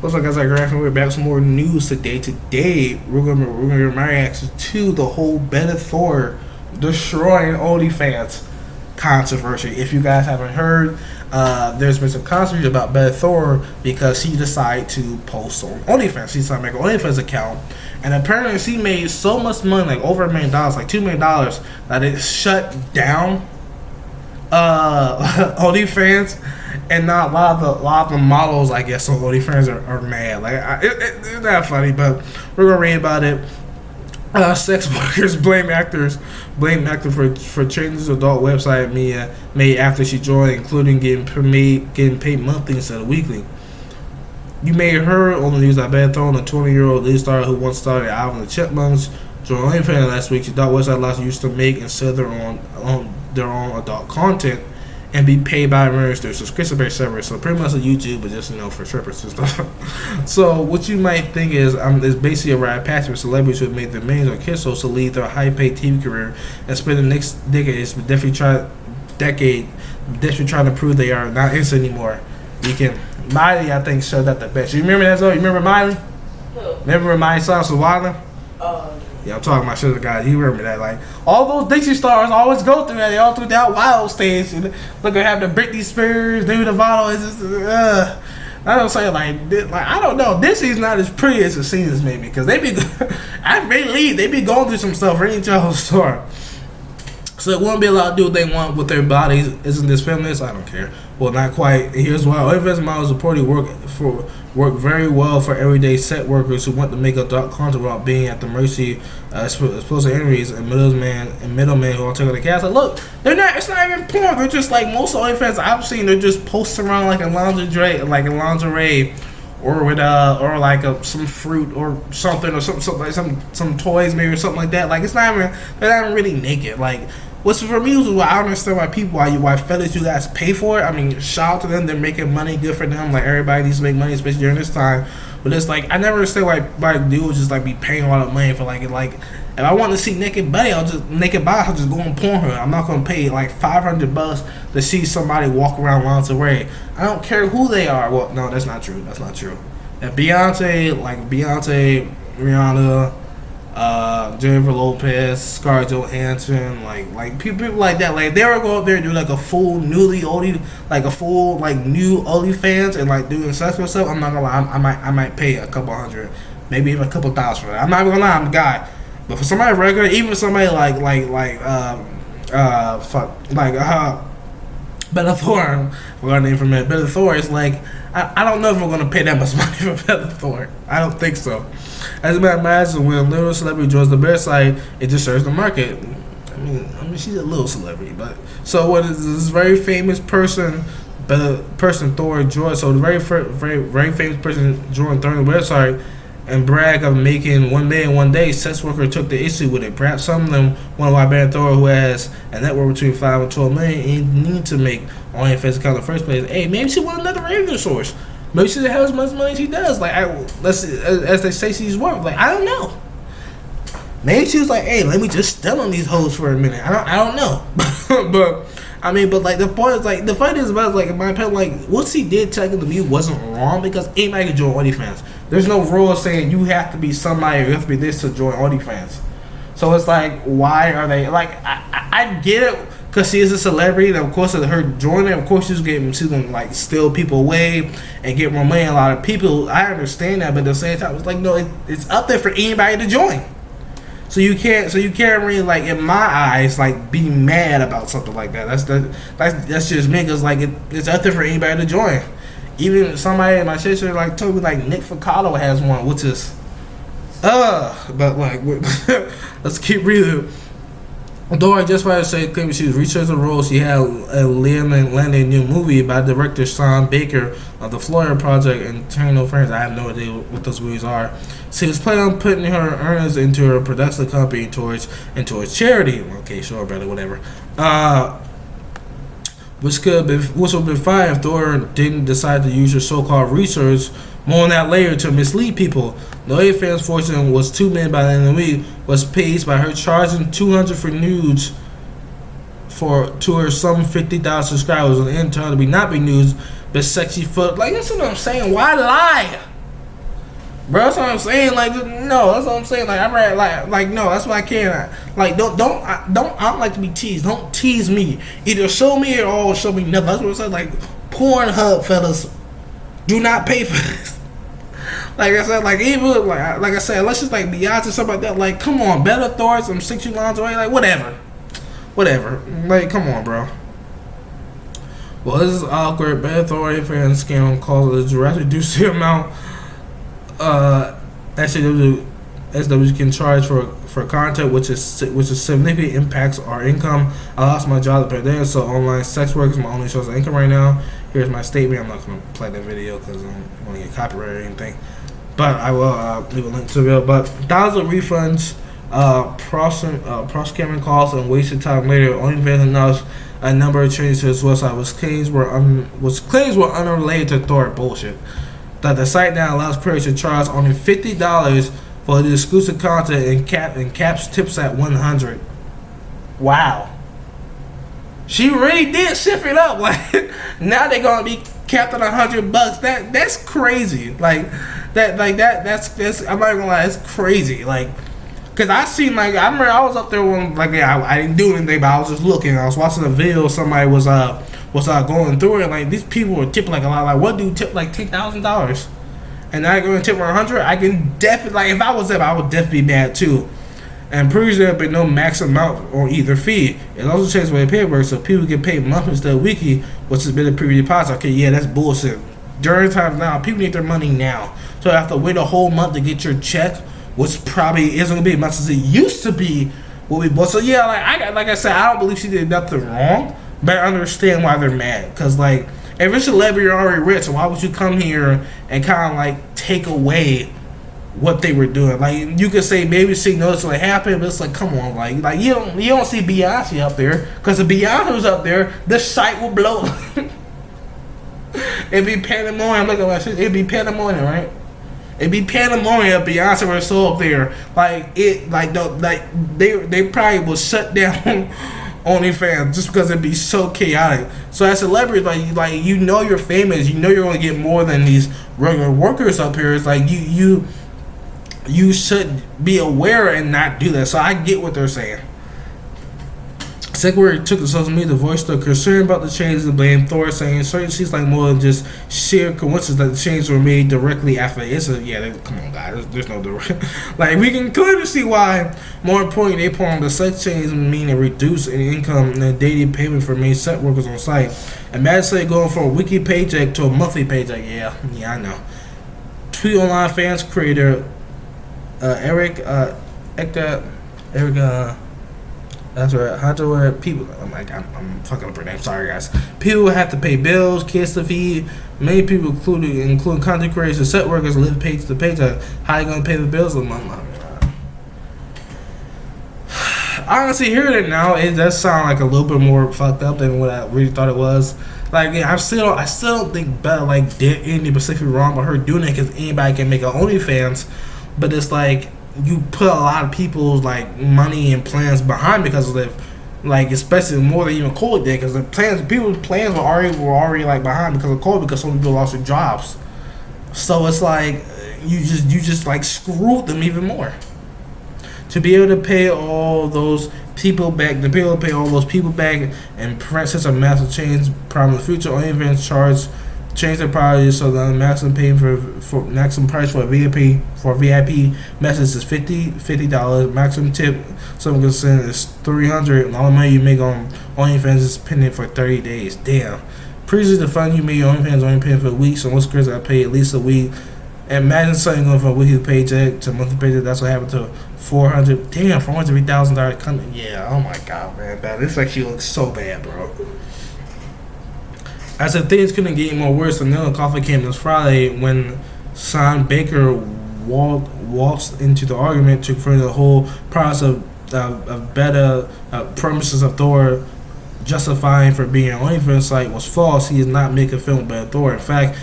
What's up, guys? We're back with some more news today. Today, we're gonna give my reaction to the whole Thorne destroying Onlyfans controversy. If you guys haven't heard, there's been some controversy about Thorne because he decided to post on Onlyfans. He decided to make an Onlyfans account, and apparently he made so much money, like over $1 million, like $2 million, that it shut down Onlyfans. And now a lot of the models, I guess, on OnlyFans are mad. Like, it's not funny, but we're gonna read about it. Sex workers blame actor for changing his adult website made after she joined, including getting paid monthly instead of weekly. You may have heard on the news that Thorne, a 20-year-old lead star who once started out in the Chipmunks, joined OnlyFans last week. His adult website allows users to make and sell their own adult content and be paid by members through subscription-based service. So pretty much like YouTube, but just, for strippers and stuff. So what you might think is basically a rite of passage for celebrities who have made their millions on kids to lead their high-paid TV career and spend the next decade trying to prove they are not innocent anymore. Miley, I think, showed that the best. You remember that song? You remember Miley? Who? Remember Miley Cyrus was wildin'? Yeah, I'm talking about shit, guys. You remember that? Like, all those Dixie stars always go through that. They all through that wild stage. And look at have the Britney Spears, Demi Lovato. It's just, I don't say like I don't know. This is not as pretty as it seems maybe because they be after they leave, they be going through some stuff. Ain't y'all star? So they won't be allowed to do what they want with their bodies. Isn't this feminist? I don't care. Well, not quite. Here's why. Onlyfans models reportedly work very well for everyday set workers who want to make adult content without being at the mercy of explosive enemies and middlemen who are taking the cast. Like, look, they're not. It's not even porn. They're just like most Onlyfans I've seen. They're just posting around like a lingerie, or with some fruit or something or something like some toys maybe or something like that. Like it's not even. They're not even really naked. Like. What's for me is I don't understand why fellas you guys pay for it. I mean, shout out to them. They're making money. Good for them. Like everybody needs to make money, especially during this time. But it's like I never understand why dudes just like be paying all that money for like if I want to see naked body, I'll just go on Pornhub. I'm not gonna pay like $500 to see somebody walk around lingerie. I don't care who they are. Well, no, that's not true. That's not true. If Beyonce, Rihanna, Jennifer Lopez, Scarlett Johansson, like people like that, like they were go up there and do like a full new OnlyFans and like doing sexual stuff. I'm not gonna lie, I might pay a couple hundred, maybe even a couple thousand for that. I'm not gonna lie, I'm a guy, but for somebody regular, even somebody Thorne, we're gonna name for a minute. Thorne is like I don't know if we're gonna pay that much money for Thorne. I don't think so. As a matter of fact, when a little celebrity joins the bear site, it just serves the market. I mean, she's a little celebrity, but so what is this very famous person? Thorne joined. So the very famous person joined Thorne's website and brag of making $1 million one day. Sex worker took the issue with it. Perhaps some of them wonder why Thorne, who has a net worth between $5 and $12 million, need to make OnlyFans account in the first place. Hey, maybe she want another revenue source. Maybe she doesn't have as much money as she does. Like, as they say she's worth. Like, I don't know. Maybe she was like, hey, let me just step on these hoes for a minute. I don't know. but like the point is like the funny thing about it, like in my opinion, like what she did technically wasn't wrong because anybody can join OnlyFans. There's no rule saying you have to be somebody or you have to be this to join OnlyFans. So it's like, why are they like? I get it. Because she is a celebrity, and of course, her joining, of course, she's gonna like steal people away and get more money. A lot of people, I understand that, but at the same time, it's like no, it's up there for anybody to join. So you can't really like, in my eyes, like be mad about something like that. That's just me, because like it's up there for anybody to join. Even somebody in my sister like told me like Nick Ficado has one, which is but like let's keep reading. Although I just wanted to say, claiming she was researching the role, she had a landing new movie by director Sean Baker of the Florida Project and Eternal Friends. I have no idea what those movies are. She was planning on putting her earnings into her production company towards charity. Okay, sure, brother, whatever. Which would have been fine if Thorne didn't decide to use her so-called research. More on that later to mislead people. The Onlyfans fortune was $2 million by the end of the week, was paid by her charging $200 for nudes to her some 50,000 subscribers, and in turn to not be nudes but sexy foot. Like, that's what I'm saying. Why lie? Bro, that's what I'm saying. Like, no, that's what I'm saying. Like, I'm ready. Like, no, that's what I can't. Like, don't. I don't like to be teased. Don't tease me. Either show me it or show me nothing. That's what I'm saying. Like, Pornhub, fellas, do not pay for this. Like I said, like even like I said, let's just like Beyonce or something like that. Like, come on, better authorities. I'm 60 lines away. Like, whatever. Like, come on, bro. Well, this is awkward. Better authority fan scam causes a reduced amount. SW can charge for content which is significantly impacts our income. I lost my job the pandemic, so online sex work is my only source of income right now. Here's my statement. I'm not going to play that video because I'm going to get copyrighted or anything, but I will leave a link to the video. But thousands of refunds, prosecuting calls, and wasted time later. Onlyfans announced a number of changes to its website, which claims were unrelated to Thorne bullshit. That the site now allows creators to charge only $50 for the exclusive content and caps tips at $100. Wow. She really did shift it up. Like, now they're gonna be capped at $100. That's crazy. That's I'm not gonna lie, it's crazy. Like, cause I seen, like, I remember I was up there when, like, I didn't do anything, but I was just looking. I was watching a video. Somebody was going through it. Like, these people were tipping like a lot. Like, what dude tip like $10,000? And now going to tip $100? I can definitely, like, if I was them, I would definitely be mad too. And previously there been no max amount on either fee. It also changed the way pay works, so people get paid monthly instead of weekly, which has been a previous deposit. Okay, yeah, that's bullshit. During times now, people need their money now, so they have to wait a whole month to get your check, which probably isn't gonna be as much as it used to be. So yeah, like I said, I don't believe she did nothing wrong, but I understand why they're mad. Cause like, if it's a celebrity, you're already rich, so why would you come here and kind of like take away what they were doing? Like, you could say maybe she noticed what happened, but it's like, come on, like you don't see Beyonce up there, because if Beyonce was up there, the site will blow. It'd be pandemonium. Look at that shit. It'd be pandemonium, right? It'd be pandemonium if Beyonce was so up there. They probably will shut down Onlyfans just because it'd be so chaotic. So as celebrities, like you know you're famous, you know you're gonna get more than these regular workers up here. It's like you should be aware and not do that. So I get what they're saying. Secretary took to social media to voice their concern about the changes and blame Thorne, saying certain she's like more than just sheer coincidence that the changes were made directly after. Come on, guys, there's no direct. Like, we can clearly see why. More importantly, they point on the sex change mean a reduce in income and a daily payment for main set workers on site. Imagine going from a weekly paycheck to a monthly paycheck. Yeah, I know. Tweet online fans creator Eric. That's right. How people? I'm fucking up her name. Sorry, guys. People have to pay bills, kids to feed. Many people, including content creators and set workers, live paycheck to paycheck. How you gonna pay the bills? Honestly, hearing it now, it does sound like a little bit more fucked up than what I really thought it was. Like, I still don't think Bella like did anything specifically wrong by her doing it, because anybody can make an OnlyFans, but it's like, you put a lot of people's like money and plans behind, because of like, especially more than even Cole did, because people's plans were already like behind because of Cole, because some people lost their jobs. So it's like you just like screwed them even more. To be able to pay all those people back, and prevent such a massive change problem in the future, Onlyfans change their priorities so the maximum pay for maximum price for a VIP message is $50. Maximum tip someone can send is $300. And all the money you make on OnlyFans is pending for 30 days. Damn. Previously, the fund you made on OnlyFans only paying for a week, so most girls got paid at least a week. Imagine something going from a weekly paycheck to a monthly paycheck. That's what happened to $400. Damn, $403,000 coming. Yeah, oh my god, man, this actually looks so bad, bro. As if things couldn't get any more worse, another coffee came this Friday when Sean Baker waltzed into the argument to confirm the whole process of better promises of Thor justifying for being an OnlyFans site was false. He is not making a film about Thor. In fact,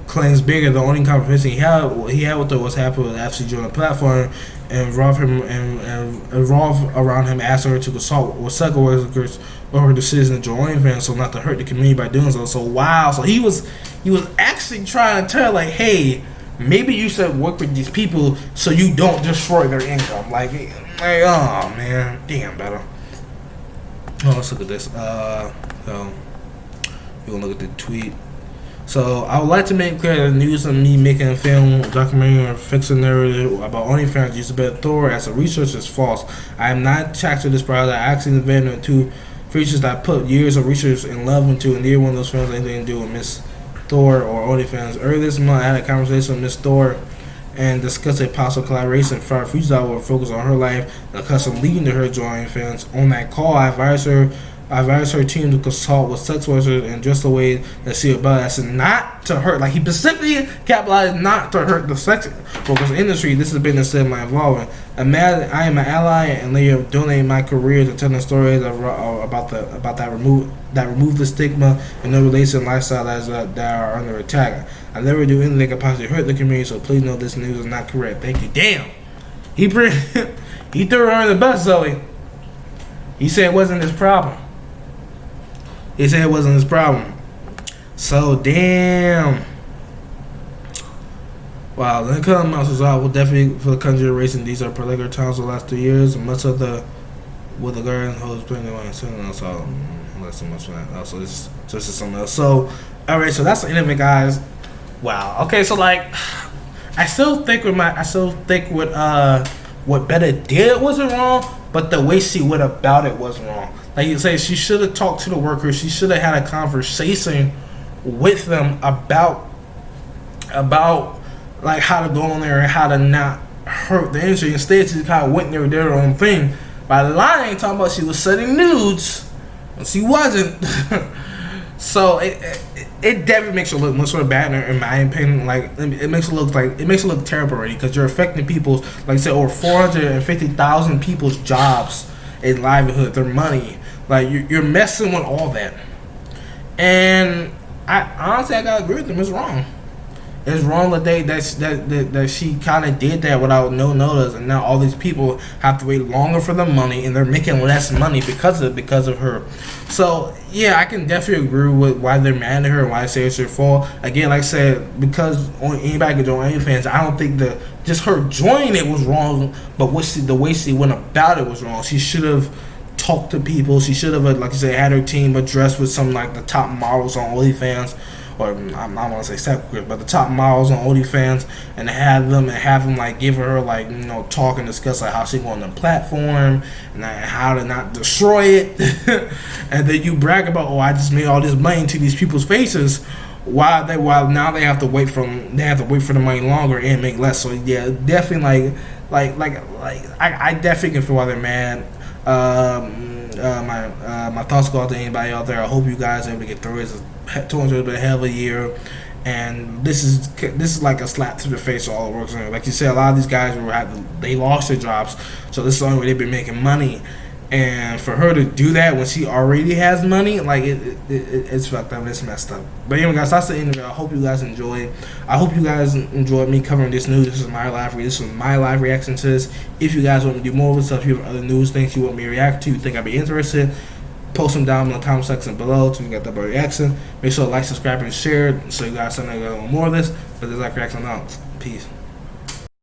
claims Baker the only conversation he had with Thor was happening with after joining the platform and revolve around him asking her to consult with second workers over her decision to join OnlyFans, so not to hurt the community by doing so. So wow, so he was actually trying to tell, like, hey, maybe you should work with these people so you don't destroy their income. Like oh man, damn, better. Oh, let's look at this. So we're gonna look at the tweet. So I would like to make clear that the news of me making a film, documentary, or fiction narrative about Onlyfans used to be Thor as a research is false. I am not attached to this project. I actually invented two features that I put years of research and love into, and neither one of those films had anything to do with Miss Thor or Onlyfans. Earlier this month, I had a conversation with Miss Thor and discussed a possible collaboration for our future that will focus on her life and the custom leading to her joining Onlyfans. On that call, I advised her team to consult with sex workers and just the way that she about it. I said not to hurt. Like, he specifically capitalized not to hurt the sex workers industry. This has been instead of my involvement. I am an ally and later donate my career to telling stories about that remove the stigma and no relation lifestyle that are under attack. I never do anything that could possibly hurt the community, so please know this news is not correct. Thank you. Damn. He threw her in the bus, Zoe. He said it wasn't his problem. He said it wasn't his problem. So, damn. Wow, the income amounts is out. Will definitely for the country racing. These are particular times for the last 3 years. Much of the with the garden holds plenty of something else. So, not so much for that. Also, this is something else. So, alright, so that's the end of it, guys. Wow. Okay, so like, I still think what Betta did wasn't wrong, but the way she went about it was wrong. Like you say, she should have talked to the workers. She should have had a conversation with them about like how to go in there and how to not hurt the industry. Instead, she kind of went there and did her own thing. By lying, talking about she was setting nudes, and she wasn't. So it definitely makes her look much more bad in my opinion. Like it makes it look terrible already, because you're affecting people's, like I said, over 450,000 people's jobs and livelihood, their money. Like you're messing with all that. And I honestly gotta agree with them. It's wrong. It's wrong that she kind of did that without no notice, and now all these people have to wait longer for the money, and they're making less money because of her. So yeah, I can definitely agree with why they're mad at her and why I say it's her fault. Again, like I said, because anybody can join Onlyfans, I don't think that just her joining it was wrong, but the way she went about it was wrong. She should have talked to people. She should have, like you said, had her team address with some like the top models on Onlyfans. Or I don't want to say sex workers, but the top models on OnlyFans, and have them like give her like, you know, talk and discuss like how she go on the platform and how to not destroy it. And then you brag about, oh, I just made all this money to these people's faces, while now they have to wait for the money longer and make less. So yeah, definitely I definitely can feel why they're mad. My thoughts go out to anybody out there. I hope you guys are able to get through it. It's 200 been a hell of a year, and this is like a slap to the face of all the workers. Like you said, a lot of these guys they lost their jobs, so this is the only way they've been making money. And for her to do that when she already has money, like it's fucked up. It's messed up. But anyway, guys, that's the end of it. I hope you guys enjoyed. I hope you guys enjoyed me covering this news. This is my live reaction to this. If you guys want me to do more of this stuff, if you have other news things you want me to react to, you think I'd be interested, post them down in the comment section below to get the reaction. Make sure to like, subscribe, and share so you guys know more of this. But this is like reaction out. Peace.